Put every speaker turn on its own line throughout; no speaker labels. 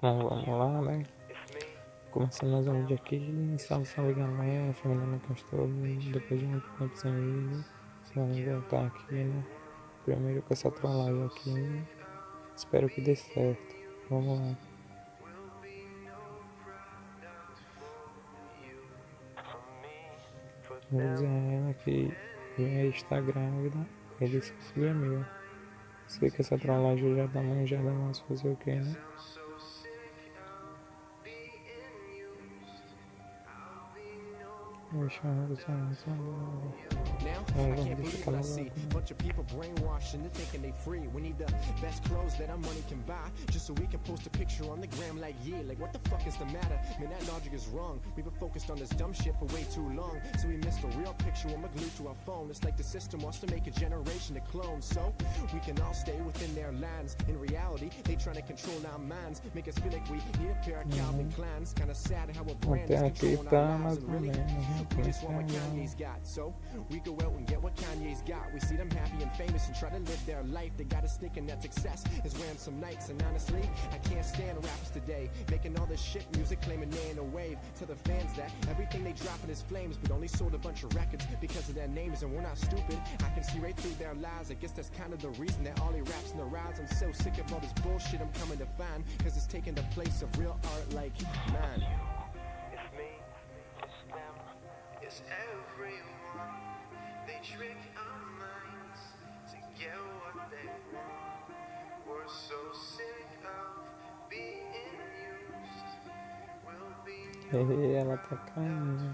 Então vamos lá, né? Começando mais um vídeo aqui. Salve, salve galera, família no Castor. Depois de muito tempo sem vídeo, vamos voltar aqui, né? Primeiro com essa trollagem aqui, né? Espero que dê certo. Vamos lá. Vou dizer a ela que minha ex está grávida. Ele disse que o filho é meu. Sei que essa trollagem já tá manjada, mas fazer o que, né?
Now, I can't believe what I see. Bunch of people brainwashed into thinking they free. We need the best clothes that our money can buy, just so we can post a picture on the gram like, yeah, like what the fuck is the matter? Man, that logic is wrong. We've been focused on this dumb shit for way too long, so we missed the real picture when we're glued to our phone. It's like the system wants to make a generation of clones, so we can all stay within their lines. In reality, they trying to control our minds, make us feel like we need a pair of Calvin Kleins. Kinda sad how a brand is controlling our lives, and really, we just want what Kanye's got. So we go out and get what Kanye's got. We see them happy and famous and try to live their life. They got us thinking that success is wearing some Nikes. And honestly, I can't stand rappers today, making all this shit music, claiming they're in a wave. Tell the fans that everything they dropping is flames, but only sold a bunch of records because of their names. And we're not stupid, I can see right through their lies. I guess that's kind of the reason that all he raps in the rise. I'm so sick of all this bullshit I'm coming to find, cause it's taking the place of real art like mine.
It's everyone, they trick our minds to get what they want. We're so sick of being used. We'll be
Ela tá caindo.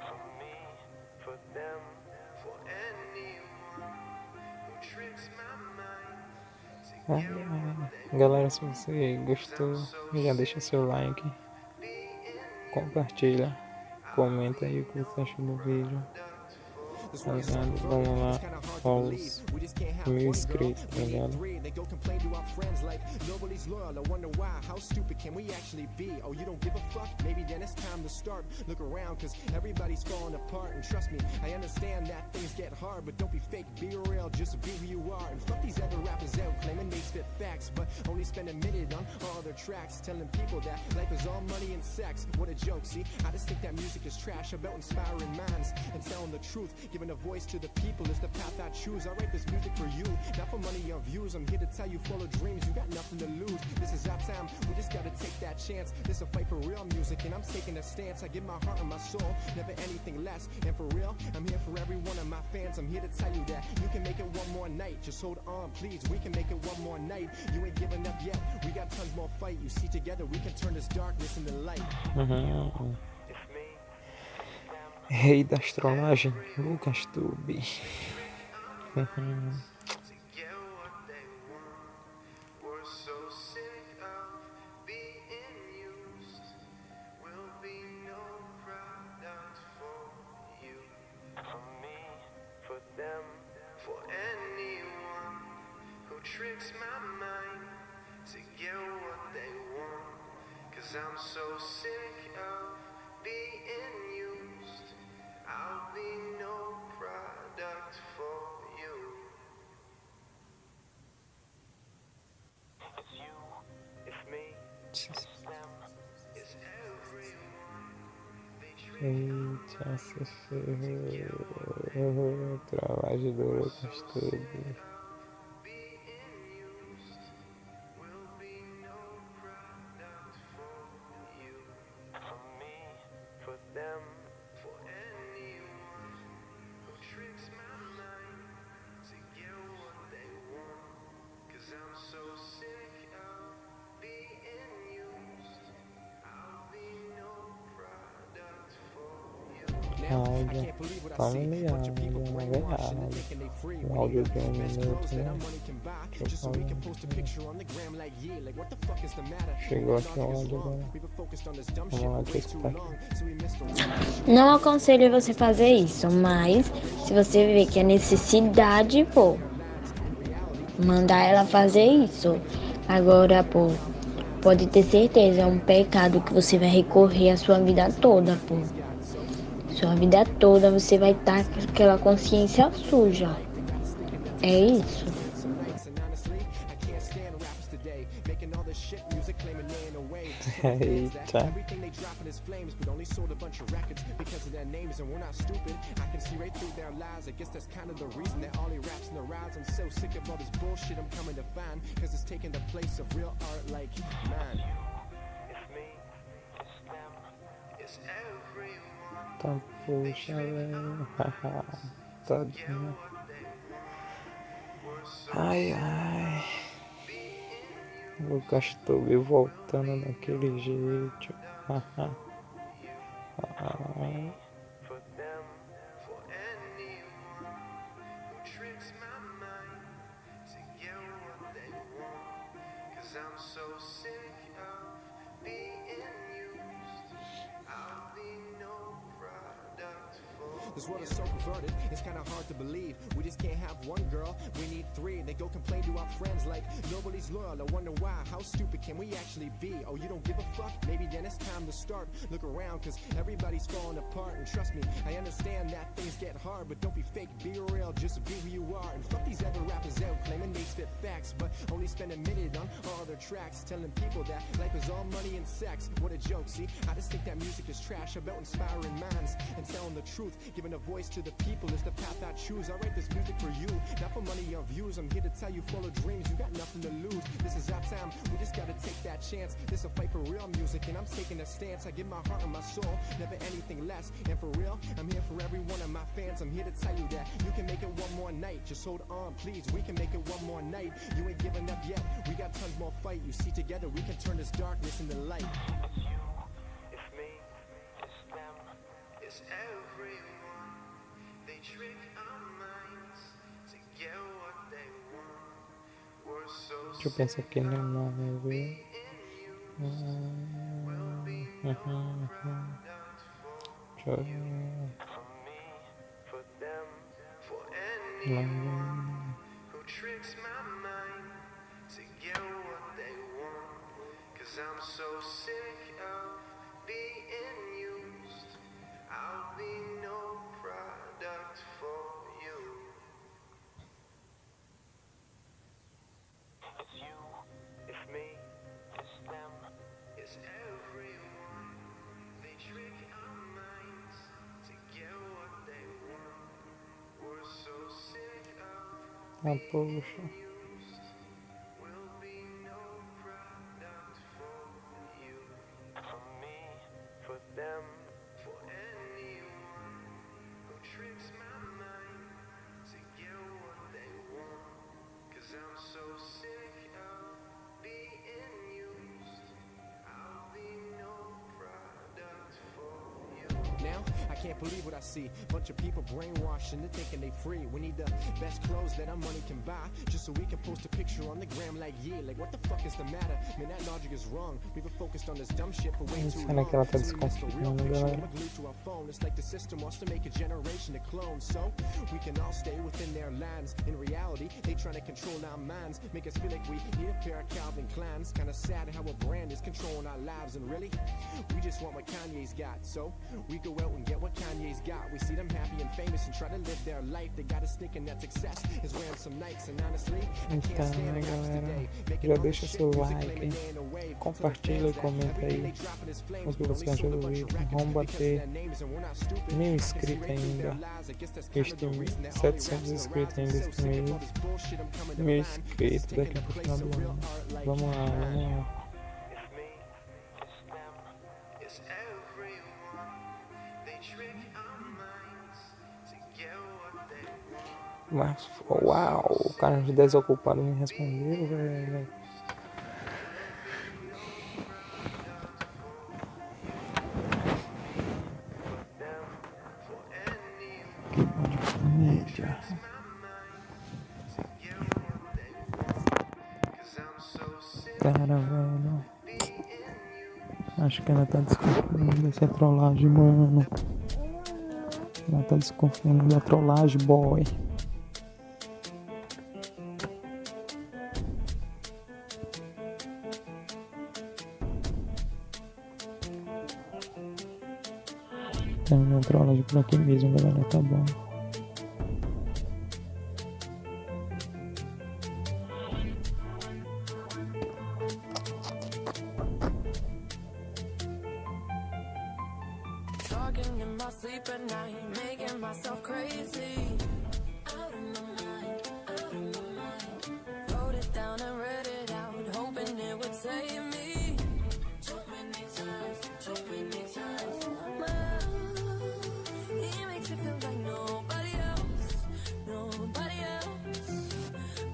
for me, for them, for anyone who tricks my mind to get what they
Galera, se você gostou, já deixa seu like, compartilha, comenta aí o que você achou do vídeo. Vamos lá aos 1000 inscritos, tá ligado?
They go complain to our friends like nobody's loyal. I wonder why, how stupid can we actually be? Oh, you don't give a fuck? Maybe then it's time to start. Look around, cause everybody's falling apart. And trust me, I understand that things get hard, but don't be fake, be real, just be who you are. And fuck these other rappers out claiming they spit facts, but only spend a minute on all their tracks, telling people that life is all money and sex. What a joke, see? I just think that music is trash, about inspiring minds and telling the truth. Giving a voice to the people is the path I choose. I write this music for you, not for money or views. I'm here to tell you, full of dreams, you got nothing to lose. This is our time, we just gotta take that chance. This a fight for real music, and I'm taking a stance. I give my heart and my soul, never anything less. And for real, I'm here for every one of my fans. I'm here to tell you that you can make it one more night. Just hold on, please, we can make it one more night. You ain't giving up yet, we got tons more fight. You see, together we can turn this darkness into light.
Rei das trollagens, Lucas Tube.
We're so sick of being used. We'll be no product for you. For me, for them, for anyone who tricks my mind to get what they want. Cause I'm so sick of being used. I'll be no product for you. It's you, it's me, it's them, it's everyone. They trick
Eita, se ferrou. Trollagem do Lucas Tube.
being used. We'll be no product for you. For me, for them, for anyone who tricks my mind to get what they want. Cause I'm so sick of being used. I'll be no product for you.
Now, I
Áudio
can't believe what I see.
familiar,
Bunch of people brainwashed into
áudio.
thinking they free.
Um
We
áudio
need
de
the best
minuto,
clothes that
né?
our money can buy, just so we can post a picture on the gram like, yeah, like what the fuck is the matter?
Chegou
That
aqui o
logic is
áudio
wrong.
agora.
We've been focused on this dumb
Vamos
shit
lá,
for way
deixa eu
too
escutar aqui.
long, so we missed the real picture.
Não aconselho você fazer isso, mas se você vê que é necessidade, pô, mandar ela fazer isso. Agora, pô, pode ter certeza, é um pecado que você vai recorrer a sua vida toda, pô. Sua vida toda você vai estar com aquela consciência suja. É isso.
shit music claiming they ain't away.
Eita.
Everything they dropping is flames, but only sold a bunch of records because of their names, and we're not stupid. I can see right through their lies. I guess that's kind of the reason that all he raps in the rise. I'm so sick of all this bullshit I'm coming to find, cause it's taking the place of real art like mine.
It's me, it's them, it's everyone.
Tá, puxa, velho. Haha. Tadinho. Ai, ai. O Castor voltando daquele jeito. Haha. Ai.
For them, for anyone who tricks my mind to get what they want. Cause I'm so sick of being used. I'll be no product for
This world is so perverted, it's kinda hard to believe. We just can't have one girl, we need three. They go complain to our friends like nobody's loyal. I wonder why, how stupid can we actually be? Oh, you don't give a fuck? Maybe then it's time to start. Look around, cause everybody's falling apart. And trust me, I understand that things get hard, but don't be fake, be real, just be who you are. And fuck these other rappers out claiming they spit facts, but only spend a minute on all their tracks, telling people that life is all money and sex. What a joke, see? I just think that music is trash, about inspiring minds and telling the truth. Giving a voice to the people is the path I choose. I write this music for you, not for money or views. I'm here to tell you, full of dreams, you got nothing to lose. This is our time, we just gotta take that chance. This a fight for real music, and I'm taking a stance. I give my heart and my soul, never anything less. And for real, I'm here for every one of my fans. I'm here to tell you that you can make it one more night. Just hold on, please, we can make it one more night. You ain't giving up yet, we got tons more fight. You see, together we can turn this darkness into light.
It's you, it's me, it's them, it's everyone. They trick our minds to get what they want. We're so
Deixa eu pensar aqui no nome, viu? Deixa eu ver.
for them, for anyone who tricks my mind to get what they want. Cause I'm so sick of being used. I'll be no product for you. It's you, it's me, it's them, it's everyone. They trick our minds to get what they want. We're so sick of
Ah, poxa.
used. We'll be no product for you. For me, for them, for anyone who tricks my mind to get what they want. Cause I'm so sick of being used. I'll be no product for you.
Now, I can't believe what I see. Bunch of people brainwashed into thinking they free. We need the best clothes that our money can buy, just so we can post a picture on the gram like, yeah, like what the fuck is the matter? Man, that logic is wrong. We've been focused on this dumb shit for way too
Será
long.
que ela tá
So we missed the real
desconfiando,
picture
galera?
and we're glued to our phone. It's like the system wants to make a generation to clone, so we can all stay within their lines. In reality, they trying to control our minds, make us feel like we need a pair of Calvin Kleins. Kinda sad how a brand is controlling our lives, and really, we just want what Kanye's got. So we go out and get what Kanye's got. We see them happy and famous and try to live their life. They got us thinking that success is wearing some Nikes, and honestly, I can't
Então,
stand the raps
galera,
today. Making
já
all this
deixa
shit
seu
music
like,
claiming they ain't a wave.
compartilha e comenta aí o que você achou do vídeo. Vamos bater 1000 inscritos ainda. Este 700 inscritos ainda este mês. 1000 inscritos daqui pro final do ano. Vamos lá, vamos lá.
It's me, it's them, it's everyone. They trick our minds to get what they want.
Mas, uau, o cara de desocupado me respondeu, velho. Mídia. Cara, velho. Acho que ela tá desconfiando dessa trollagem, mano. Ela tá desconfiando da trollagem, boy. Tem uma trollagem por aqui mesmo, galera. Tá bom.
sleep at night, making myself crazy. Out of my mind, out of my mind. Wrote it down and read it out, hoping it would save me. Too many times, too many times. My love, he makes me feel like nobody else, nobody else.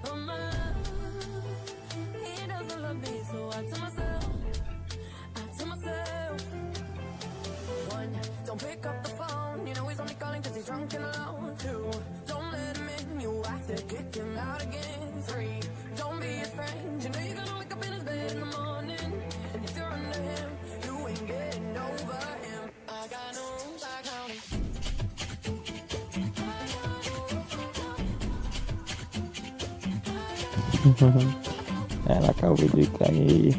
Oh my love, he doesn't love me, so I tell myself, one, don't pick up the phone, you know he's only calling cause he's drunk and alone. Two, don't let him in, you have to kick him out again. Three, don't be his friend, you know you're gonna wake up in his bed in the morning. And if you're under him, you ain't getting over him. I got no rules, I count him.
Ela acabou de cair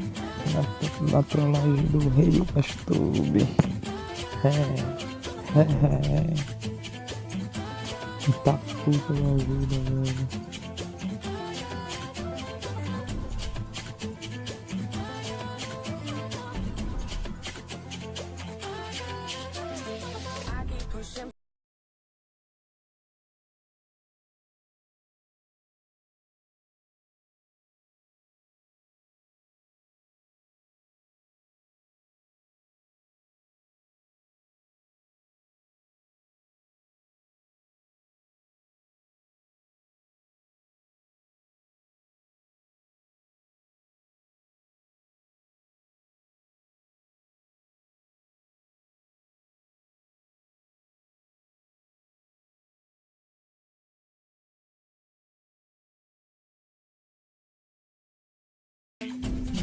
na trollagem do rei do Bastube. Tá puta da vida, velho.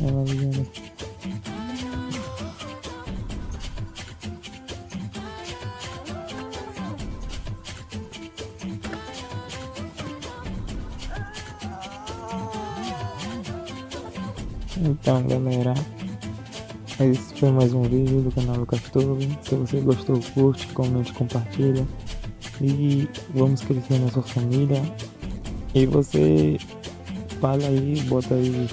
Ela ligando. Então, galera, esse foi mais um vídeo do canal do Castor. Se você gostou, curte, comente, compartilha e vamos crescer nossa família. E você fala aí, bota aí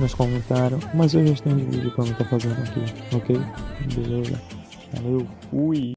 nos comentários uma sugestão de vídeo pra eu estar fazendo aqui, ok? Beleza? Valeu, fui!